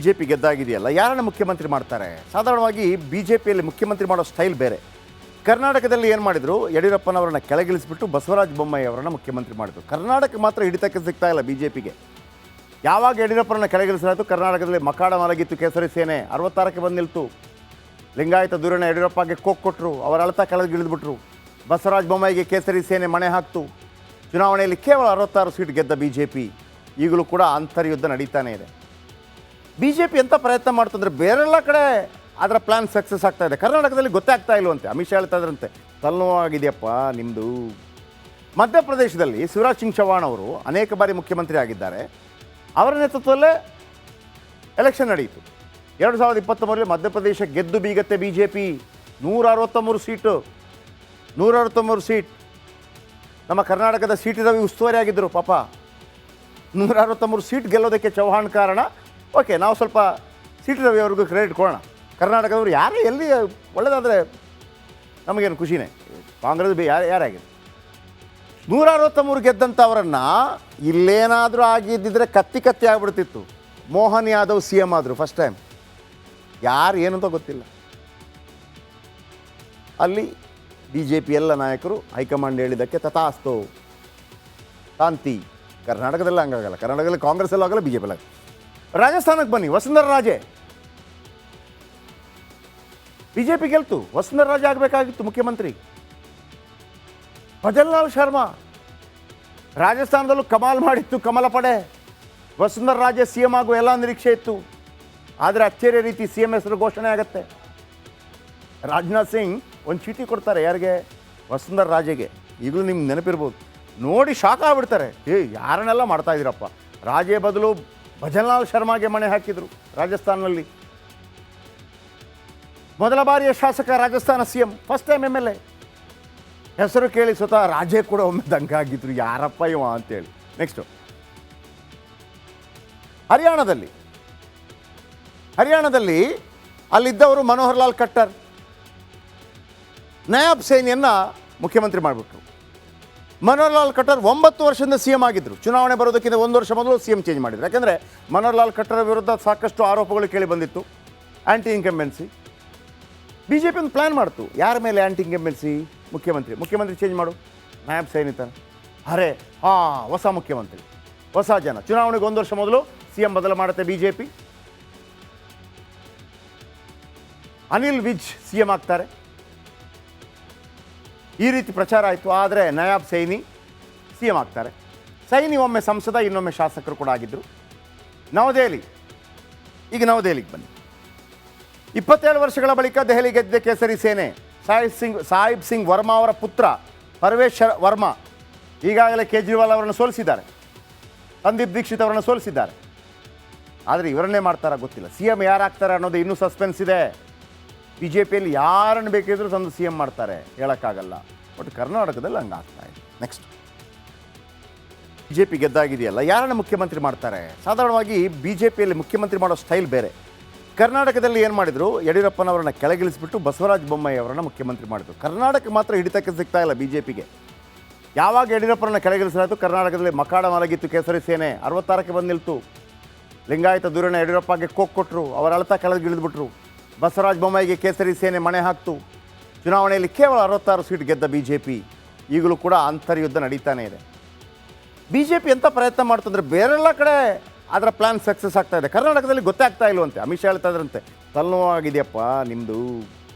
J P ಗೆದ್ದಾಗಿದೆಯಲ್ಲ, ಯಾರನ್ನ ಮುಖ್ಯಮಂತ್ರಿ ಮಾಡ್ತಾರೆ? ಸಾಧಾರಣವಾಗಿ ಬಿ ಜೆ ಪಿಯಲ್ಲಿ ಮುಖ್ಯಮಂತ್ರಿ ಮಾಡೋ ಸ್ಟೈಲ್ ಬೇರೆ. ಕರ್ನಾಟಕದಲ್ಲಿ ಏನು ಮಾಡಿದರು, ಯಡಿಯೂರಪ್ಪನವರನ್ನ ಕೆಳಗಿಳಿಸಿಬಿಟ್ಟು ಬಸವರಾಜ ಬೊಮ್ಮಾಯಿ ಅವರನ್ನು ಮುಖ್ಯಮಂತ್ರಿ ಮಾಡಿದರು. ಕರ್ನಾಟಕ ಮಾತ್ರ ಹಿಡಿತಕ್ಕೆ ಸಿಗ್ತಾ ಇಲ್ಲ ಬಿ ಜೆ ಪಿಗೆ. ಯಾವಾಗ ಯಡಿಯೂರಪ್ಪನನ್ನ ಕೆಳಗಿಳಿಸಲಾಯಿತು, ಕರ್ನಾಟಕದಲ್ಲಿ ಮಕಾಡ ಮಲಗಿತ್ತು ಕೇಸರಿ ಸೇನೆ, 66ಕ್ಕೆ ಬಂದು ನಿಲ್ತು. ಲಿಂಗಾಯತ ಧೋರಣ ಯಡಿಯೂರಪ್ಪಗೆ ಕೋಕ್ ಕೊಟ್ಟರು, ಅವರ ಅಳತ ಕೆಳಗಿಳಿದ್ಬಿಟ್ರು. ಬಸವರಾಜ ಬೊಮ್ಮಾಯಿಗೆ ಕೇಸರಿ ಸೇನೆ ಮಣೆ ಹಾಕ್ತು. ಚುನಾವಣೆಯಲ್ಲಿ ಕೇವಲ 66 ಸೀಟ್ ಗೆದ್ದ ಬಿ ಜೆ ಪಿ ಈಗಲೂ ಕೂಡ ಅಂತರ್ಯುದ್ಧ ನಡೀತಾನೆ ಇದೆ. ಬಿ ಜೆ ಪಿ ಎಂಥ ಪ್ರಯತ್ನ ಮಾಡ್ತಂದ್ರೆ ಬೇರೆಲ್ಲ ಕಡೆ ಅದರ ಪ್ಲ್ಯಾನ್ ಸಕ್ಸಸ್ ಆಗ್ತಾ ಇದೆ, ಕರ್ನಾಟಕದಲ್ಲಿ ಗೊತ್ತೇ ಆಗ್ತಾ ಇಲ್ವಂತೆ. ಅಮಿತ್ ಶಾ ಹೇಳ್ತಾ ಇದ್ರಂತೆ, ತಲೆನೋವಾಗಿದೆಯಪ್ಪ ನಿಮ್ಮದು. ಮಧ್ಯಪ್ರದೇಶದಲ್ಲಿ ಶಿವರಾಜ್ ಸಿಂಗ್ ಚೌಹಾಣ್ ಅವರು ಅನೇಕ ಬಾರಿ ಮುಖ್ಯಮಂತ್ರಿ ಆಗಿದ್ದಾರೆ. ಅವರ ನೇತೃತ್ವದಲ್ಲೇ ಎಲೆಕ್ಷನ್ ನಡೆಯಿತು. 2023 ಮಧ್ಯಪ್ರದೇಶ ಗೆದ್ದು ಬೀಗತ್ತೆ B J P. 163 seat, 163 seat. ನಮ್ಮ ಕರ್ನಾಟಕದ ಸೀಟಿರವಿ ಉಸ್ತುವಾರಿ ಆಗಿದ್ದರು ಪಾಪ. 163 ಸೀಟ್ ಗೆಲ್ಲೋದಕ್ಕೆ ಚೌಹಾಣ್ ಕಾರಣ. ಓಕೆ, ನಾವು ಸ್ವಲ್ಪ ಸೀಟಿರವಿ ಅವ್ರಿಗೂ ಕ್ರೆಡಿಟ್ ಕೊಡೋಣ. ಕರ್ನಾಟಕದವರು ಯಾರೇ ಎಲ್ಲಿ ಒಳ್ಳೆಯದಾದರೆ ನಮಗೇನು ಖುಷಿನೇ. ಕಾಂಗ್ರೆಸ್ ಯಾರಾಗಿದೆ 163 ಗೆದ್ದಂಥ ಅವರನ್ನು ಇಲ್ಲೇನಾದರೂ ಆಗಿದ್ದಿದ್ರೆ ಕತ್ತಿ ಆಗಿಬಿಡ್ತಿತ್ತು. ಮೋಹನ್ ಯಾದವ್ ಸಿ ಎಮ್ ಆದರು ಫಸ್ಟ್ ಟೈಮ್. ಯಾರು ಏನು ಅಂತ ಗೊತ್ತಿಲ್ಲ. ಅಲ್ಲಿ ಬಿ ಜೆ ಪಿ ಎಲ್ಲ ನಾಯಕರು ಹೈಕಮಾಂಡ್ ಹೇಳಿದ್ದಕ್ಕೆ ತಥಾಸ್ತು, ಶಾಂತಿ. ಕರ್ನಾಟಕದಲ್ಲಿ ಹಂಗಾಗಲ್ಲ. ಕರ್ನಾಟಕದಲ್ಲಿ ಕಾಂಗ್ರೆಸ್ಸಲ್ಲೂ ಆಗಲ್ಲ, ಬಿ ಜೆ ಪಿ ಆಗಲ್ಲ. ರಾಜಸ್ಥಾನಕ್ಕೆ ಬನ್ನಿ, Vasundhara Raje. B J P ಗೆಲ್ತು, ವಸುಂಧರಾ ರಾಜೆ ಆಗಬೇಕಾಗಿತ್ತು ಮುಖ್ಯಮಂತ್ರಿ. ಭಜನ್ಲಾಲ್ ಶರ್ಮಾ ರಾಜಸ್ಥಾನದಲ್ಲೂ ಕಮಾಲ್ ಮಾಡಿತ್ತು, ಕಮಲ ಪಡೆ. ವಸುಂಧರಾ ರಾಜೆ ಸಿ ಎಮ್ ಆಗುವ ಎಲ್ಲ ನಿರೀಕ್ಷೆ ಇತ್ತು. ಆದರೆ ಅಚ್ಚರಿಯ ರೀತಿ ಸಿ ಎಮ್ ಹೆಸರು ಘೋಷಣೆ ಆಗುತ್ತೆ. ರಾಜನಾಥ್ ಸಿಂಗ್ ಒಂದು ಚೀಟಿ ಕೊಡ್ತಾರೆ, ಯಾರಿಗೆ? ವಸುಂಧರಾ ರಾಜೆಗೆ. ಈಗಲೂ ನಿಮ್ಗೆ ನೆನಪಿರ್ಬೋದು, ನೋಡಿ ಶಾಕ್ ಆಗಿಬಿಡ್ತಾರೆ. ಯಾರನ್ನೆಲ್ಲ ಮಾಡ್ತಾ ಇದ್ದೀರಪ್ಪ. ರಾಜೆ ಬದಲು ಭಜನ್ಲಾಲ್ ಶರ್ಮಾಗೆ ಮಣೆ ಹಾಕಿದರು ರಾಜಸ್ಥಾನದಲ್ಲಿ. ಮೊದಲ ಬಾರಿಯ ಶಾಸಕ Rajasthan C M, first time M L A. ಹೆಸರು ಕೇಳಿ ಸ್ವತಃ ರಾಜೇ ಕೂಡ ಒಮ್ಮೆ ದಂಗಾಗಿದ್ರು, ಯಾರಪ್ಪ ಇವ ಅಂತೇಳಿ. ನೆಕ್ಸ್ಟು ಹರಿಯಾಣದಲ್ಲಿ ಅಲ್ಲಿದ್ದವರು ಮನೋಹರ್ ಲಾಲ್ ಖಟ್ಟರ್ ನಯಾಬ್ ಸೇನಿಯನ್ನು ಮುಖ್ಯಮಂತ್ರಿ ಮಾಡಿಬಿಟ್ರು. ಮನೋಹರ್ ಲಾಲ್ ಖಟ್ಟರ್ 9 ವರ್ಷದಿಂದ ಸಿ ಎಂ ಆಗಿದ್ದರು. ಚುನಾವಣೆ ಬರೋದಕ್ಕಿಂತ 1 ವರ್ಷ ಮೊದಲು ಸಿ ಎಂ ಚೇಂಜ್ ಮಾಡಿದ್ರು. ಯಾಕೆಂದರೆ ಮನೋಹರ್ ಲಾಲ್ ಖಟ್ಟರ್ ವಿರುದ್ಧ ಸಾಕಷ್ಟು ಆರೋಪಗಳು ಕೇಳಿ ಬಂದಿತ್ತು, ಆ್ಯಂಟಿ ಇನ್ಕಂಬೆನ್ಸಿ. ಬಿ ಜೆ ಪಿ ಒಂದು ಪ್ಲ್ಯಾನ್ ಮಾಡ್ತು, ಯಾರ ಮೇಲೆ ಆ್ಯಂಟಿ ಇನ್ಕಂಬೆನ್ಸಿ? ಮುಖ್ಯಮಂತ್ರಿ ಚೇಂಜ್ ಮಾಡು. ನಯಾಬ್ ಸೇನ್ ಇತ್ತಾನೆ, ಅರೆ ಹೊಸ ಮುಖ್ಯಮಂತ್ರಿ, ಹೊಸ ಜನ. ಚುನಾವಣೆಗೆ 1 ವರ್ಷ ಮೊದಲು ಸಿ ಎಂ ಬದಲು ಮಾಡುತ್ತೆ B J P. Anil Vij C M ಆಗ್ತಾರೆ. ಈ ರೀತಿ ಪ್ರಚಾರ ಆಯಿತು. ಆದರೆ ನಯಾಬ್ ಸೈನಿ ಸಿ ಎಂ ಆಗ್ತಾರೆ. ಸೈನಿ ಒಮ್ಮೆ ಸಂಸದ, ಇನ್ನೊಮ್ಮೆ ಶಾಸಕರು ಕೂಡ ಆಗಿದ್ದರು. ನವದೆಹಲಿಗೆ ಬನ್ನಿ. 27 ವರ್ಷಗಳ ಬಳಿಕ ದೆಹಲಿ ಗೆದ್ದ ಕೇಸರಿ ಸೇನೆ. ಸಾಹಿಬ್ ಸಿಂಗ್ ವರ್ಮಾ ಅವರ ಪುತ್ರ ಪರ್ವೇಶ್ ವರ್ಮಾ ಈಗಾಗಲೇ ಕೇಜ್ರಿವಾಲ್ ಅವರನ್ನು ಸೋಲಿಸಿದ್ದಾರೆ, ಸಂದೀಪ್ ದೀಕ್ಷಿತ್ ಅವರನ್ನು ಸೋಲಿಸಿದ್ದಾರೆ. ಆದರೆ ಇವರನ್ನೇ ಮಾಡ್ತಾರಾ ಗೊತ್ತಿಲ್ಲ. ಸಿ ಎಂ ಯಾರಾಗ್ತಾರೆ ಅನ್ನೋದು ಇನ್ನೂ ಸಸ್ಪೆನ್ಸ್ ಇದೆ. ಬಿ ಜೆ ಪಿಯಲ್ಲಿ ಯಾರನ್ನು ಬೇಕಿದ್ರೂ ತಂದು ಸಿ ಎಂ ಮಾಡ್ತಾರೆ, ಹೇಳೋಕ್ಕಾಗಲ್ಲ. ಬಟ್ ಕರ್ನಾಟಕದಲ್ಲಿ ಹಂಗಾಗ್ತಾ ಇದೆ. ನೆಕ್ಸ್ಟ್, ಬಿ ಜೆ ಪಿ ಗೆದ್ದಾಗಿದೆಯಲ್ಲ, ಯಾರನ್ನ ಮುಖ್ಯಮಂತ್ರಿ ಮಾಡ್ತಾರೆ? ಸಾಧಾರಣವಾಗಿ ಬಿ ಜೆ ಪಿಯಲ್ಲಿ ಮುಖ್ಯಮಂತ್ರಿ ಮಾಡೋ ಸ್ಟೈಲ್ ಬೇರೆ. ಕರ್ನಾಟಕದಲ್ಲಿ ಏನು ಮಾಡಿದರು, ಯಡಿಯೂರಪ್ಪನವರನ್ನ ಕೆಳಗಿಳಿಸಿಬಿಟ್ಟು ಬಸವರಾಜ ಬೊಮ್ಮಾಯಿ ಅವರನ್ನು ಮುಖ್ಯಮಂತ್ರಿ ಮಾಡಿದರು. ಕರ್ನಾಟಕ ಮಾತ್ರ ಹಿಡಿತಕ್ಕೆ ಸಿಗ್ತಾ ಇಲ್ಲ ಬಿ ಜೆ ಪಿಗೆ. ಯಾವಾಗ ಯಡಿಯೂರಪ್ಪನನ್ನ ಕೆಳಗಿಳಿಸಲಾಯಿತು, ಕರ್ನಾಟಕದಲ್ಲಿ ಮಕಾಡ ಮಲಗಿತ್ತು ಕೇಸರಿ ಸೇನೆ, 66ಕ್ಕೆ ಬಂದು ನಿಲ್ತು. ಲಿಂಗಾಯತ ಧೋರಣ ಯಡಿಯೂರಪ್ಪಗೆ ಕೋಕ್ ಕೊಟ್ಟರು, ಅವರ ಅಳತ ಕೆಳಗಿಳಿದ್ಬಿಟ್ರು. ಬಸವರಾಜ ಬೊಮ್ಮಾಯಿಗೆ ಕೇಸರಿ ಸೇನೆ ಮಣೆ ಹಾಕ್ತು. ಚುನಾವಣೆಯಲ್ಲಿ ಕೇವಲ 66 ಸೀಟ್ ಗೆದ್ದ ಬಿ ಜೆ ಪಿ ಈಗಲೂ ಕೂಡ ಅಂತರ್ಯುದ್ಧ ನಡೀತಾನೆ ಇದೆ. ಬಿ ಜೆ ಪಿ ಎಂಥ ಪ್ರಯತ್ನ ಮಾಡ್ತಂದ್ರೆ ಬೇರೆಲ್ಲ ಕಡೆ ಅದರ ಪ್ಲ್ಯಾನ್ ಸಕ್ಸಸ್ ಆಗ್ತಾ ಇದೆ, ಕರ್ನಾಟಕದಲ್ಲಿ ಗೊತ್ತೇ ಆಗ್ತಾ ಇಲ್ವಂತೆ. ಅಮಿತ್ ಶಾ ಹೇಳ್ತಾ ಇದ್ರಂತೆ, ತಲೆನೋವಾಗಿದೆಯಪ್ಪ ನಿಮ್ಮದು.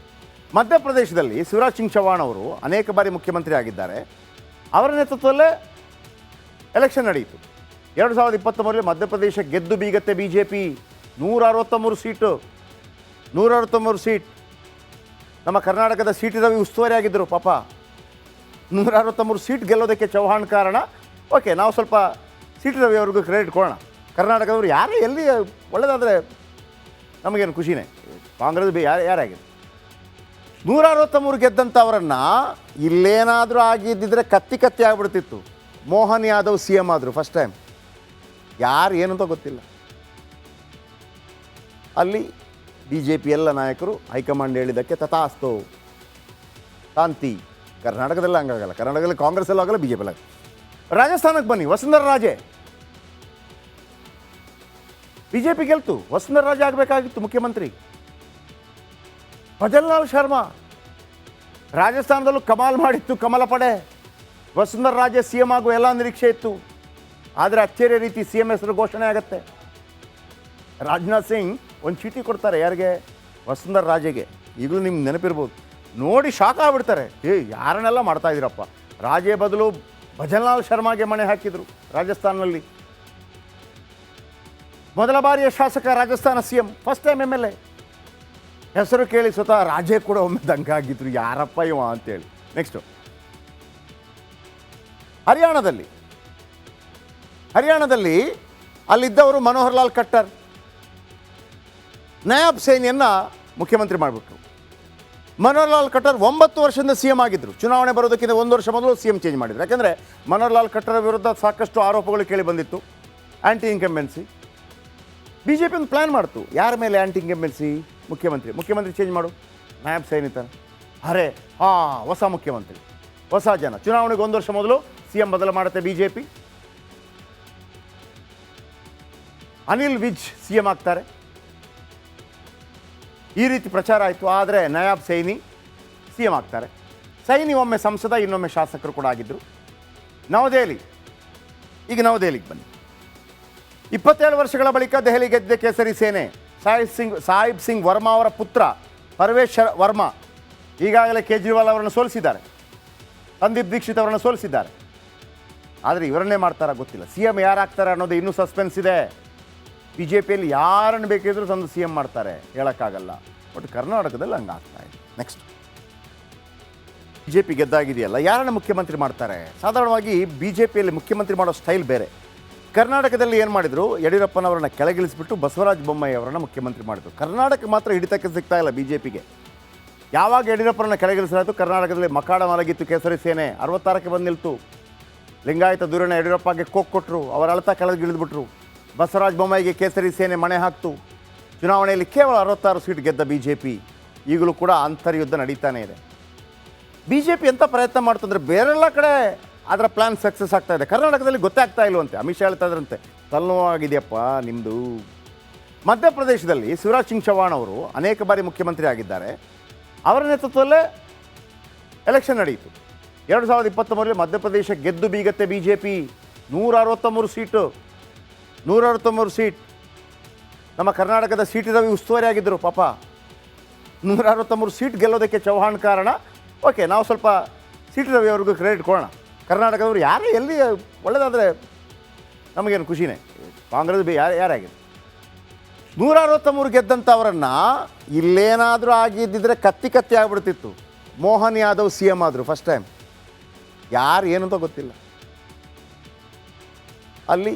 ಮಧ್ಯಪ್ರದೇಶದಲ್ಲಿ ಶಿವರಾಜ್ ಸಿಂಗ್ ಚೌಹಾಣ್ ಅವರು ಅನೇಕ ಬಾರಿ ಮುಖ್ಯಮಂತ್ರಿ ಆಗಿದ್ದಾರೆ. ಅವರ ನೇತೃತ್ವದಲ್ಲೇ ಎಲೆಕ್ಷನ್ ನಡೆಯಿತು. 2023 ಮಧ್ಯಪ್ರದೇಶ ಗೆದ್ದು ಬೀಗತ್ತೆ B J P. 163 seat, 163 seat. ನಮ್ಮ ಕರ್ನಾಟಕದ ಸೀಟಿರವಿ ಉಸ್ತುವಾರಿ ಆಗಿದ್ದರು ಪಾಪ. 163 ಸೀಟ್ ಗೆಲ್ಲೋದಕ್ಕೆ ಚೌಹಾಣ್ ಕಾರಣ. ಓಕೆ, ನಾವು ಸ್ವಲ್ಪ ಸೀಟಿರವಿ ಅವ್ರಿಗೂ ಕ್ರೆಡಿಟ್ ಕೊಡೋಣ. ಕರ್ನಾಟಕದವರು ಯಾರೇ ಎಲ್ಲಿ ಒಳ್ಳೆಯದಾದರೆ ನಮಗೇನು ಖುಷಿನೇ. ಕಾಂಗ್ರೆಸ್ ಯಾರಾಗಿದೆ 163 ಗೆದ್ದಂಥ ಅವರನ್ನು ಇಲ್ಲೇನಾದರೂ ಆಗಿದ್ದಿದ್ರೆ ಕತ್ತಿ ಆಗಿಬಿಡ್ತಿತ್ತು. ಮೋಹನ್ ಯಾದವ್ ಸಿ ಎಮ್ ಆದರು ಫಸ್ಟ್ ಟೈಮ್. ಯಾರು ಏನು ಅಂತ ಗೊತ್ತಿಲ್ಲ. ಅಲ್ಲಿ ಬಿ ಜೆ ಪಿ ಎಲ್ಲ ನಾಯಕರು ಹೈಕಮಾಂಡ್ ಹೇಳಿದ್ದಕ್ಕೆ ತಥಾಸ್ತು, ಶಾಂತಿ. ಕರ್ನಾಟಕದಲ್ಲಿ ಹಂಗಾಗಲ್ಲ. ಕರ್ನಾಟಕದಲ್ಲಿ ಕಾಂಗ್ರೆಸ್ಸಲ್ಲೂ ಆಗಲ್ಲ, ಬಿ ಜೆ ಪಿ ಆಗಲ್ಲ. ರಾಜಸ್ಥಾನಕ್ಕೆ ಬನ್ನಿ, Vasundhara Raje. B J P ಗೆಲ್ತು, ವಸುಂಧರಾ ರಾಜೆ ಆಗಬೇಕಾಗಿತ್ತು ಮುಖ್ಯಮಂತ್ರಿ. ಭಜನ್ಲಾಲ್ ಶರ್ಮಾ ರಾಜಸ್ಥಾನದಲ್ಲೂ ಕಮಾಲ್ ಮಾಡಿತ್ತು, ಕಮಲ ಪಡೆ. ವಸುಂಧರಾ ರಾಜೆ ಸಿ ಎಂ ಆಗುವ ಎಲ್ಲ ನಿರೀಕ್ಷೆ ಇತ್ತು. ಆದರೆ ಅಚ್ಚರಿಯ ರೀತಿ ಸಿ ಎಂ ಹೆಸರು ಘೋಷಣೆ ಆಗುತ್ತೆ. ರಾಜನಾಥ್ ಸಿಂಗ್ ಒಂದು ಚೀಟಿ ಕೊಡ್ತಾರೆ, ಯಾರಿಗೆ? ವಸುಂಧರಾ ರಾಜೆಗೆ. ಈಗಲೂ ನಿಮ್ಗೆ ನೆನಪಿರ್ಬೋದು, ನೋಡಿ ಶಾಕ್ ಆಗ್ಬಿಡ್ತಾರೆ. ಯಾರನ್ನೆಲ್ಲ ಮಾಡ್ತಾ ಇದ್ದೀರಪ್ಪ, ರಾಜೆ ಬದಲು ಭಜನ್ಲಾಲ್ ಶರ್ಮಾಗೆ ಮಣೆ ಹಾಕಿದರು ರಾಜಸ್ಥಾನದಲ್ಲಿ. ಮೊದಲ ಬಾರಿಯ ಶಾಸಕ Rajasthan C M, first time M L A. ಹೆಸರು ಕೇಳಿ ಸ್ವತಃ ರಾಜೆ ಕೂಡ ಒಮ್ಮೆ ದಂಗಾಗಿದ್ರು, ಯಾರಪ್ಪ ಇವ ಅಂತೇಳಿ. ನೆಕ್ಸ್ಟು ಹರಿಯಾಣದಲ್ಲಿ ಅಲ್ಲಿದ್ದವರು ಮನೋಹರ್ ಲಾಲ್ ಖಟ್ಟರ್ ನಯಾಬ್ ಸೇನಿಯನ್ನು ಮುಖ್ಯಮಂತ್ರಿ ಮಾಡಿಬಿಟ್ರು. ಮನೋಹರ್ ಲಾಲ್ ಖಟ್ಟರ್ 9 ವರ್ಷದಿಂದ ಸಿ ಎಂ ಆಗಿದ್ದರು. ಚುನಾವಣೆ ಬರೋದಕ್ಕಿಂತ 1 ವರ್ಷ ಮೊದಲು ಸಿ ಎಂ ಚೇಂಜ್ ಮಾಡಿದ್ರು. ಯಾಕೆಂದರೆ ಮನೋಹರ್ ಲಾಲ್ ಖಟ್ಟರ್ ವಿರುದ್ಧ ಸಾಕಷ್ಟು ಆರೋಪಗಳು ಕೇಳಿ ಬಂದಿತ್ತು, ಆ್ಯಂಟಿ ಇನ್ಕಂಬೆನ್ಸಿ. ಬಿ ಜೆ ಪಿ ಒಂದು ಪ್ಲ್ಯಾನ್ ಮಾಡ್ತು, ಯಾರ ಮೇಲೆ ಆ್ಯಂಟಿ ಇನ್ಕಂಬೆನ್ಸಿ? ಮುಖ್ಯಮಂತ್ರಿ ಚೇಂಜ್ ಮಾಡು, ನಾಯಬ್ ಸೈನಿತಾನೆ. ಅರೆ ಹೊಸ ಮುಖ್ಯಮಂತ್ರಿ, ಹೊಸ ಜನ. ಚುನಾವಣೆಗೆ 1 ವರ್ಷ ಮೊದಲು ಸಿ ಎಂ ಬದಲು ಮಾಡುತ್ತೆ B J P. Anil Vij C M ಆಗ್ತಾರೆ, ಈ ರೀತಿ ಪ್ರಚಾರ ಆಯಿತು. ಆದರೆ ನಯಾಬ್ ಸೈನಿ ಸಿ ಎಂ ಆಗ್ತಾರೆ. ಸೈನಿ ಒಮ್ಮೆ ಸಂಸದ, ಇನ್ನೊಮ್ಮೆ ಶಾಸಕರು ಕೂಡ ಆಗಿದ್ದರು. ನವದೆಹಲಿಗೆ ಬನ್ನಿ. 27 ವರ್ಷಗಳ ಬಳಿಕ ದೆಹಲಿ ಗೆದ್ದ ಕೇಸರಿ ಸೇನೆ. ಸಾಹಿಬ್ ಸಿಂಗ್ ವರ್ಮಾ ಅವರ ಪುತ್ರ ಪರ್ವೇಶ್ ವರ್ಮಾ ಈಗಾಗಲೇ ಕೇಜ್ರಿವಾಲ್ ಅವರನ್ನು ಸೋಲಿಸಿದ್ದಾರೆ, ಸಂದೀಪ್ ದೀಕ್ಷಿತ್ ಅವರನ್ನು ಸೋಲಿಸಿದ್ದಾರೆ. ಆದರೆ ಇವರನ್ನೇ ಮಾಡ್ತಾರಾ ಗೊತ್ತಿಲ್ಲ. ಸಿ ಎಂ ಯಾರಾಗ್ತಾರೆ ಅನ್ನೋದು ಇನ್ನೂ ಸಸ್ಪೆನ್ಸ್ ಇದೆ. ಬಿ ಜೆ ಪಿಯಲ್ಲಿ ಯಾರನ್ನು ಬೇಕಿದ್ರೂ ತಂದು ಸಿ ಎಂ ಮಾಡ್ತಾರೆ, ಹೇಳೋಕ್ಕಾಗಲ್ಲ. ಬಟ್ ಕರ್ನಾಟಕದಲ್ಲಿ ಹಂಗಾಗ್ತಾ ಇದೆ. ನೆಕ್ಸ್ಟ್, ಬಿ ಜೆ ಪಿ ಗೆದ್ದಾಗಿದೆಯಲ್ಲ, ಯಾರನ್ನು ಮುಖ್ಯಮಂತ್ರಿ ಮಾಡ್ತಾರೆ? ಸಾಧಾರಣವಾಗಿ ಬಿ ಜೆ ಪಿಯಲ್ಲಿ ಮುಖ್ಯಮಂತ್ರಿ ಮಾಡೋ ಸ್ಟೈಲ್ ಬೇರೆ. ಕರ್ನಾಟಕದಲ್ಲಿ ಏನು ಮಾಡಿದರು? ಯಡಿಯೂರಪ್ಪನವರನ್ನ ಕೆಳಗಿಳಿಸಿಬಿಟ್ಟು ಬಸವರಾಜ ಬೊಮ್ಮಾಯಿ ಅವರನ್ನು ಮುಖ್ಯಮಂತ್ರಿ ಮಾಡಿದರು. ಕರ್ನಾಟಕ ಮಾತ್ರ ಹಿಡಿತಕ್ಕೆ ಸಿಗ್ತಾ ಇಲ್ಲ ಬಿ ಜೆ ಪಿಗೆ. ಯಾವಾಗ ಯಡಿಯೂರಪ್ಪನನ್ನ ಕೆಳಗಿಳಿಸಲಾಯಿತು, ಕರ್ನಾಟಕದಲ್ಲಿ ಮಕಾಡ ಮಲಗಿತ್ತು ಕೇಸರಿ ಸೇನೆ. 66ಕ್ಕೆ ಬಂದು ನಿಲ್ತು. ಲಿಂಗಾಯತ ಧೋರಣೆ ಯಡಿಯೂರಪ್ಪಗೆ ಕೋಕ್ ಕೊಟ್ಟರು, ಅವರ ಅಳತ ಕೆಳಗಿಳಿದ್ಬಿಟ್ರು. ಬಸವರಾಜ ಬೊಮ್ಮಾಯಿಗೆ ಕೇಸರಿ ಸೇನೆ ಮಣೆ ಹಾಕ್ತು. ಚುನಾವಣೆಯಲ್ಲಿ ಕೇವಲ 66 ಸೀಟ್ ಗೆದ್ದ ಬಿ ಜೆ ಪಿ. ಈಗಲೂ ಕೂಡ ಅಂತರ್ಯುದ್ಧ ನಡೀತಾನೆ ಇದೆ. ಬಿ ಜೆ ಪಿ ಎಂಥ ಪ್ರಯತ್ನ ಮಾಡ್ತಂದ್ರೆ ಬೇರೆಲ್ಲ ಕಡೆ ಅದರ ಪ್ಲ್ಯಾನ್ ಸಕ್ಸಸ್ ಆಗ್ತಾ ಇದೆ, ಕರ್ನಾಟಕದಲ್ಲಿ ಗೊತ್ತೇ ಆಗ್ತಾ ಇಲ್ವಂತೆ. ಅಮಿತ್ ಶಾ ಹೇಳ್ತಾ ಇದ್ರಂತೆ, ತಲೆನೋವಾಗಿದೆಯಪ್ಪ ನಿಮ್ಮದು. ಮಧ್ಯಪ್ರದೇಶದಲ್ಲಿ ಶಿವರಾಜ್ ಸಿಂಗ್ ಚೌಹಾಣ್ ಅವರು ಅನೇಕ ಬಾರಿ ಮುಖ್ಯಮಂತ್ರಿ ಆಗಿದ್ದಾರೆ. ಅವರ ನೇತೃತ್ವದಲ್ಲೇ ಎಲೆಕ್ಷನ್ ನಡೆಯಿತು. 2023 ಮಧ್ಯಪ್ರದೇಶ ಗೆದ್ದು ಬೀಗತ್ತೆ ಬಿ ಜೆ ಪಿ. 163 ಸೀಟ್. ನಮ್ಮ ಕರ್ನಾಟಕದ ಸಿ ಟಿ ರವಿ ಉಸ್ತುವಾರಿ ಆಗಿದ್ದರು ಪಾಪ. 163 ಸೀಟ್ ಗೆಲ್ಲೋದಕ್ಕೆ ಚೌಹಾಣ್ ಕಾರಣ. ಓಕೆ, ನಾವು ಸ್ವಲ್ಪ ಸಿ ಟಿ ರವಿ ಅವ್ರಿಗೂ ಕ್ರೆಡಿಟ್ ಕೊಡೋಣ. ಕರ್ನಾಟಕದವರು ಯಾರೇ ಎಲ್ಲಿ ಒಳ್ಳೆಯದಾದರೆ ನಮಗೇನು ಖುಷಿನೇ. ಕಾಂಗ್ರೆಸ್ ಯಾರಾಗಿದೆ 163 ಗೆದ್ದಂಥವರನ್ನು ಇಲ್ಲೇನಾದರೂ ಆಗಿದ್ದಿದ್ರೆ ಕತ್ತಿ ಆಗಿಬಿಡ್ತಿತ್ತು. ಮೋಹನ್ ಯಾದವ್ ಸಿ ಎಂ ಆದರು ಫಸ್ಟ್ ಟೈಮ್. ಯಾರು ಏನು ಅಂತ ಗೊತ್ತಿಲ್ಲ. ಅಲ್ಲಿ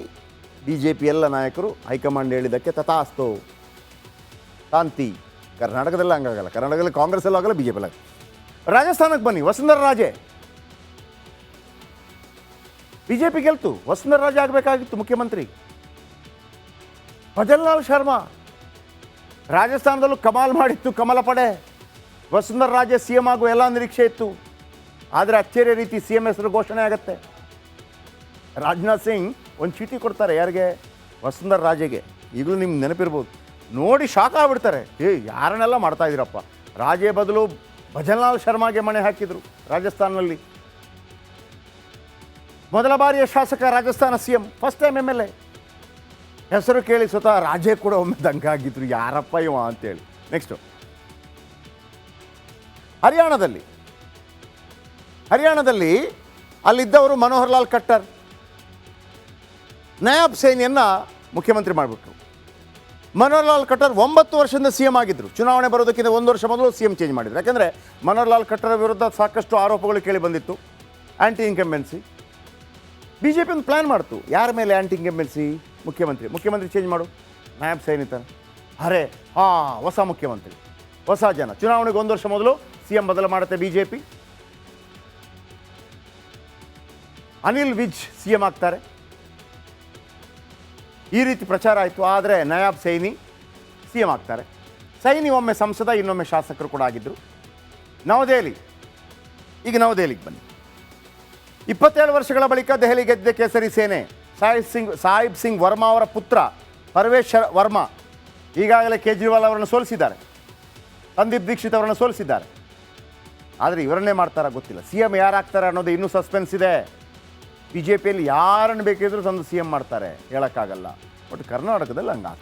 ಬಿ ಜೆ ಪಿ ಎಲ್ಲ ನಾಯಕರು ಹೈಕಮಾಂಡ್ ಹೇಳಿದ್ದಕ್ಕೆ ತಥಾಸ್ತು ಶಾಂತಿ. ಕರ್ನಾಟಕದಲ್ಲಿ ಹಂಗಾಗಲ್ಲ. ಕರ್ನಾಟಕದಲ್ಲಿ ಕಾಂಗ್ರೆಸ್ ಎಲ್ಲ ಆಗಲ್ಲ, ಬಿ ಜೆ ಪಿ ಎಲ್ಲ. ರಾಜಸ್ಥಾನಕ್ಕೆ ಬನ್ನಿ. Vasundhara Raje B J P ಗೆಲ್ತು, ವಸುಂಧರಾ ರಾಜೆ ಆಗಬೇಕಾಗಿತ್ತು ಮುಖ್ಯಮಂತ್ರಿ. ಭಜನ್ಲಾಲ್ ಶರ್ಮಾ ರಾಜಸ್ಥಾನದಲ್ಲೂ ಕಮಾಲ್ ಮಾಡಿತ್ತು, ಕಮಲ ಪಡೆ. ವಸುಂಧರಾ ರಾಜೆ ಸಿ ಎಂ ಆಗುವ ಎಲ್ಲ ನಿರೀಕ್ಷೆ ಇತ್ತು. ಆದರೆ ಅಚ್ಚರಿಯ ರೀತಿ ಸಿ ಎಂ ಹೆಸರು ಘೋಷಣೆ ಆಗುತ್ತೆ. ರಾಜನಾಥ್ ಸಿಂಗ್ ಒಂದು ಚೀಟಿ ಕೊಡ್ತಾರೆ, ಯಾರಿಗೆ? ವಸುಂಧರಾ ರಾಜೆಗೆ. ಈಗಲೂ ನಿಮ್ಗೆ ನೆನಪಿರ್ಬೋದು, ನೋಡಿ ಶಾಕ್ ಆಗ್ಬಿಡ್ತಾರೆ. ಯಾರನ್ನೆಲ್ಲ ಮಾಡ್ತಾ ಇದ್ದೀರಪ್ಪ, ರಾಜೆ ಬದಲು ಭಜನ್ಲಾಲ್ ಶರ್ಮಾಗೆ ಮಣೆ ಹಾಕಿದರು ರಾಜಸ್ಥಾನದಲ್ಲಿ. ಮೊದಲ ಬಾರಿಯ ಶಾಸಕ Rajasthan C M, first time M L A. ಹೆಸರು ಕೇಳಿ ಸ್ವತಃ ರಾಜೆ ಕೂಡ ಒಮ್ಮೆ ದಂಗಾಗಿದ್ರು, ಯಾರಪ್ಪ ಇವ ಅಂತೇಳಿ. ನೆಕ್ಸ್ಟು ಹರಿಯಾಣದಲ್ಲಿ ಅಲ್ಲಿದ್ದವರು ಮನೋಹರ್ ಲಾಲ್ ಖಟ್ಟರ್ ನಯಾಬ್ ಸೇನಿಯನ್ನು ಮುಖ್ಯಮಂತ್ರಿ ಮಾಡಿಬಿಟ್ರು. ಮನೋಹರ್ ಲಾಲ್ ಖಟ್ಟರ್ 9 ವರ್ಷದಿಂದ ಸಿ ಎಂ ಆಗಿದ್ದರು. ಚುನಾವಣೆ ಬರೋದಕ್ಕಿಂತ 1 ವರ್ಷ ಮೊದಲು ಸಿ ಎಂ ಚೇಂಜ್ ಮಾಡಿದ್ರು. ಯಾಕೆಂದರೆ ಮನೋಹರ್ ಲಾಲ್ ಖಟ್ಟರ್ ವಿರುದ್ಧ ಸಾಕಷ್ಟು ಆರೋಪಗಳು ಕೇಳಿ ಬಂದಿತ್ತು, ಆ್ಯಂಟಿ ಇನ್ಕಂಬೆನ್ಸಿ. ಬಿ ಜೆ ಪಿ ಒಂದು ಪ್ಲ್ಯಾನ್ ಮಾಡ್ತು, ಯಾರ ಮೇಲೆ ಆ್ಯಂಟಿ ಇನ್ಕಂಬೆನ್ಸಿ? ಮುಖ್ಯಮಂತ್ರಿ ಚೇಂಜ್ ಮಾಡು, ನಾಯಬ್ ಸೈನಿತಾನೆ. ಅರೆ ಹೊಸ ಮುಖ್ಯಮಂತ್ರಿ, ಹೊಸ ಜನ. ಚುನಾವಣೆಗೆ 1 ವರ್ಷ ಮೊದಲು ಸಿ ಎಂ ಬದಲು ಮಾಡುತ್ತೆ B J P. Anil Vij C M ಆಗ್ತಾರೆ, ಈ ರೀತಿ ಪ್ರಚಾರ ಆಯಿತು. ಆದರೆ ನಯಾಬ್ ಸೈನಿ ಸಿ ಎಂ ಆಗ್ತಾರೆ. ಸೈನಿ ಒಮ್ಮೆ ಸಂಸದ, ಇನ್ನೊಮ್ಮೆ ಶಾಸಕರು ಕೂಡ ಆಗಿದ್ದರು. ನವದೆಹಲಿಗೆ ಬನ್ನಿ. 27 ವರ್ಷಗಳ ಬಳಿಕ ದೆಹಲಿ ಗೆದ್ದ ಕೇಸರಿ ಸೇನೆ. ಸಾಹಿಬ್ ಸಿಂಗ್ ವರ್ಮಾ ಅವರ ಪುತ್ರ ವರ್ಮಾ ಈಗಾಗಲೇ ಕೇಜ್ರಿವಾಲ್ ಅವರನ್ನು ಸೋಲಿಸಿದ್ದಾರೆ, ಸಂದೀಪ್ ದೀಕ್ಷಿತ್ ಅವರನ್ನು ಸೋಲಿಸಿದ್ದಾರೆ. ಆದರೆ ಇವರನ್ನೇ ಮಾಡ್ತಾರಾ ಗೊತ್ತಿಲ್ಲ. ಸಿ ಎಂ ಯಾರಾಗ್ತಾರೆ ಅನ್ನೋದು ಇನ್ನೂ ಸಸ್ಪೆನ್ಸ್ ಇದೆ. ಬಿ ಜೆ ಪಿಯಲ್ಲಿ ಯಾರನ್ನು ಬೇಕಿದ್ರೂ ತಂದು ಸಿ ಎಂ ಮಾಡ್ತಾರೆ, ಹೇಳೋಕ್ಕಾಗಲ್ಲ. ಬಟ್ ಕರ್ನಾಟಕದಲ್ಲಿ ಹಂಗಾಗ್ತದೆ.